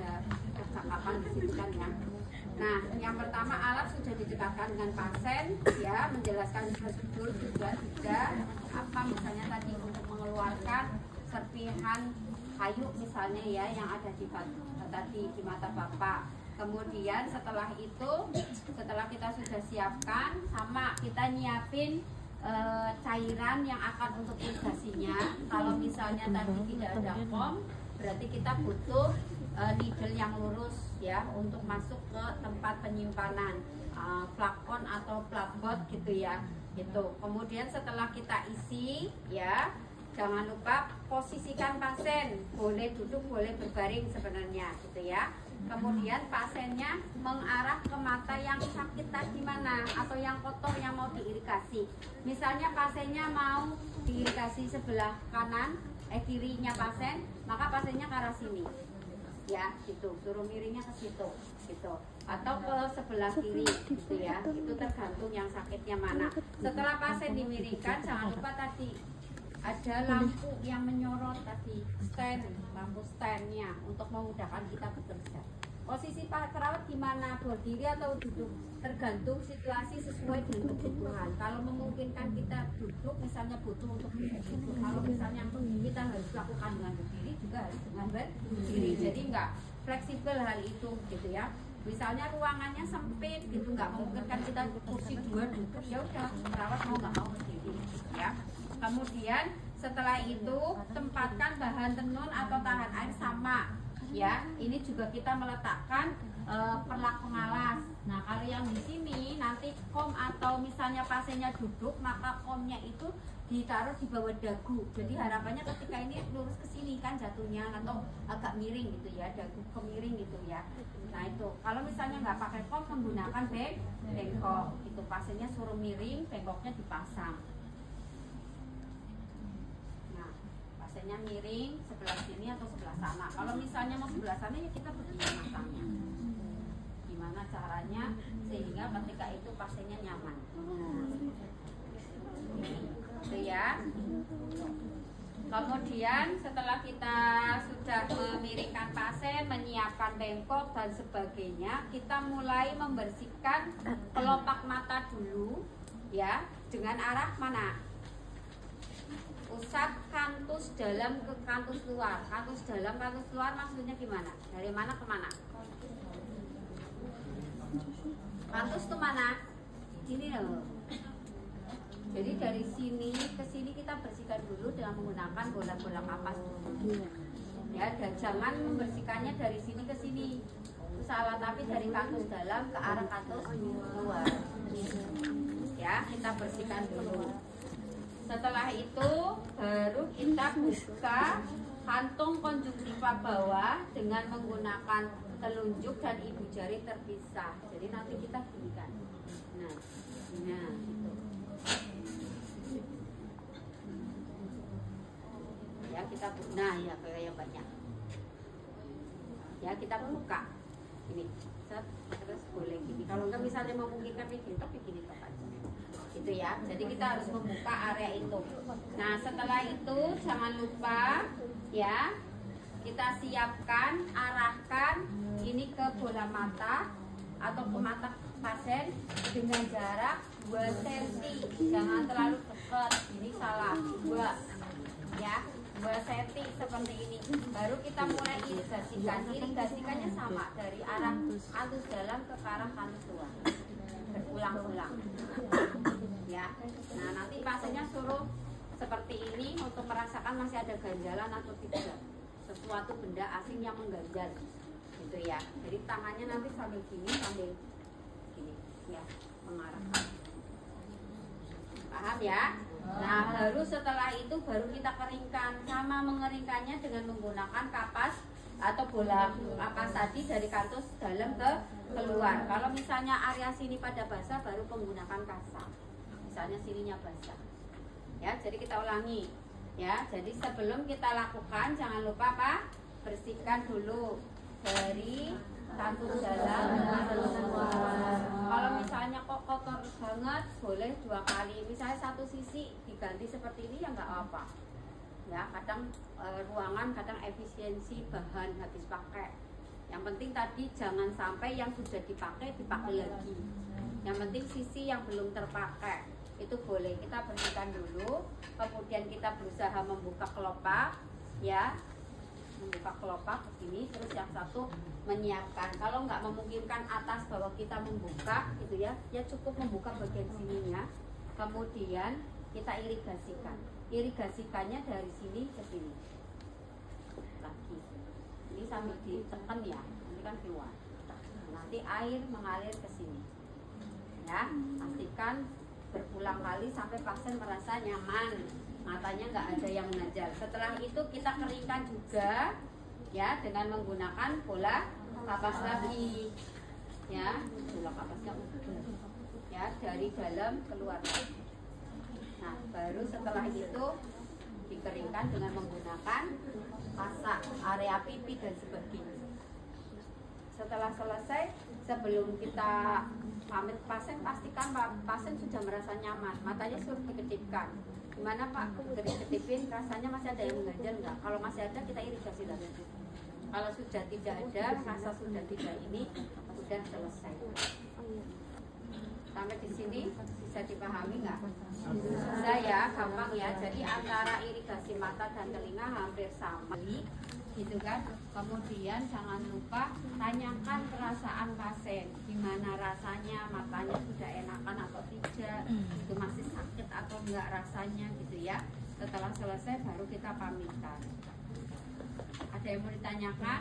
ada percakapan di situ kan ya. Nah, yang pertama alat sudah didekatkan dengan pasien, ya, menjelaskan prosedur juga apa misalnya tadi untuk mengeluarkan serpihan kayu misalnya ya yang ada di mata Bapak. Kemudian setelah itu, setelah kita sudah siapkan, sama kita nyiapin cairan yang akan untuk irigasinya. Kalau misalnya tadi tidak ada kom, berarti kita butuh needle yang lurus ya untuk masuk ke tempat penyimpanan flakon atau plakbot gitu ya. Gitu. Kemudian setelah kita isi ya, jangan lupa posisikan pasien, boleh duduk, boleh berbaring sebenarnya gitu ya. Kemudian pasiennya mengarah ke mata yang sakit tadi mana atau yang kotor yang mau diirigasi. Misalnya pasiennya mau diirigasi sebelah kanan, kirinya pasien, maka pasiennya ke arah sini. Ya, gitu. Suruh miringnya ke situ, gitu. Atau ke sebelah kiri, gitu ya. Itu tergantung yang sakitnya mana. Setelah pasien dimiringkan, jangan lupa tadi ada lampu yang menyorot tadi, lampu standnya untuk memudahkan kita bekerja. Posisi perawat gimana, berdiri atau duduk, tergantung situasi sesuai dengan kebutuhan. Kalau memungkinkan kita duduk, misalnya butuh untuk duduk. Kalau misalnya kita harus lakukan dengan berdiri, juga harus dengan berdiri. Jadi nggak fleksibel hal itu, gitu ya. Misalnya ruangannya sempit, gitu, nggak memungkinkan kita kursi dua duduk, ya udah perawat mau nggak mau berdiri, ya. Kemudian setelah itu tempatkan bahan tenun atau tahan air sama ya. Ini juga kita meletakkan perlak pengalas. Nah, kalau yang di sini nanti kom atau misalnya pasiennya duduk, maka komnya itu ditaruh di bawah dagu. Jadi harapannya ketika ini lurus ke sini kan jatuhnya, atau agak miring gitu ya, dagu ke miring gitu ya. Nah itu kalau misalnya nggak pakai kom, menggunakan bengkok itu, pasiennya suruh miring, bengkoknya dipasang. Pasiennya miring sebelah sini atau sebelah sana. Kalau misalnya mau sebelah sana ya kita begini matanya. Gimana caranya sehingga ketika itu pasiennya nyaman. Itu ya. Kemudian setelah kita sudah memiringkan pasien, menyiapkan bengkok dan sebagainya, kita mulai membersihkan kelopak mata dulu ya, dengan arah mana? Pusat kantus dalam ke kantus luar. Kantus dalam, kantus luar maksudnya gimana? Dari mana ke mana? Kantus ke mana? Ini loh. Jadi dari sini ke sini kita bersihkan dulu dengan menggunakan bola-bola kapas dulu. Ya, dan jangan membersihkannya dari sini ke sini. Salah, tapi dari kantus dalam ke arah kantus luar. Ya, kita bersihkan dulu. Setelah itu baru kita buka kantung konjungtiva bawah dengan menggunakan telunjuk dan ibu jari terpisah. Jadi nanti kita ginikan. Nah, gitu. Ya kita nah ya kayak yang banyak. Ya kita buka. Ini, terus boleh gini. Kalau enggak misalnya memungkinkan begini, tapi gini aja. Gitu ya. Jadi kita harus membuka area itu. Nah, setelah itu jangan lupa ya, kita siapkan, arahkan ini ke bola mata atau ke mata pasien dengan jarak 2 cm. Jangan terlalu dekat. Ini salah. 2 ya. 2 cm seperti ini. Baru kita mulai irigasikan. Irigasikannya sama dari arah kantus dalam ke arah kantus luar. Berulang-ulang. Ya. Nah, nanti pasiennya suruh seperti ini untuk merasakan masih ada ganjalan atau tidak. Sesuatu benda asing yang mengganjal. Gitu ya. Jadi tangannya nanti sambil gini, sambil gini ya, mengarahkan. Paham ya? Nah, baru setelah itu baru kita keringkan. Sama mengeringkannya dengan menggunakan kapas atau bola kapas tadi dari kantus dalam ke keluar. Kalau misalnya area sini pada basah, baru menggunakan kasa. Misalnya sininya basah. Ya, jadi kita ulangi. Ya, jadi sebelum kita lakukan jangan lupa apa? Bersihkan dulu dari kantus dalam dan kantus luar. Kalau misalnya kok kotor banget, boleh 2 kali. Misalnya satu sisi diganti seperti ini ya nggak apa. Ya, kadang ruangan kadang efisiensi bahan habis pakai. Yang penting tadi jangan sampai yang sudah dipakai lagi. Yang penting sisi yang belum terpakai itu boleh kita bersihkan dulu. Kemudian kita berusaha membuka kelopak, ya, membuka kelopak begini. Terus yang satu menyiapkan. Kalau nggak memungkinkan atas bawah kita membuka, gitu ya, ya cukup membuka bagian sininya. Kemudian kita irigasikan. Irigasikannya dari sini ke sini. Lagi. Ini sambil ditekan ya, nanti kan keluar. Nanti air mengalir ke sini. Ya, pastikan berulang kali sampai pasien merasa nyaman, matanya nggak ada yang mengajar. Setelah itu kita keringkan juga, ya, dengan menggunakan bola kapas lagi, ya, bola kapasnya ya dari dalam keluar. Nah, baru setelah itu dikeringkan dengan menggunakan pasak area pipi dan sebagainya. Setelah selesai, sebelum kita pamit pasien, pastikan pasien sudah merasa nyaman, matanya sudah dikedipkan. Gimana Pak, kedipin rasanya masih ada yang mengganjal enggak? Kalau masih ada, kita irigasi lagi. Kalau sudah tidak ada, rasa sudah tidak ini, sudah selesai. Sampai di sini bisa dipahami nggak? Bisa ya, gampang ya. Jadi antara irigasi mata dan telinga hampir sama, gitu kan. Kemudian jangan lupa tanyakan perasaan pasien, gimana rasanya, matanya sudah enakan atau tidak, itu masih sakit atau enggak rasanya, gitu ya. Setelah selesai baru kita pamitan. Ada yang mau ditanyakan?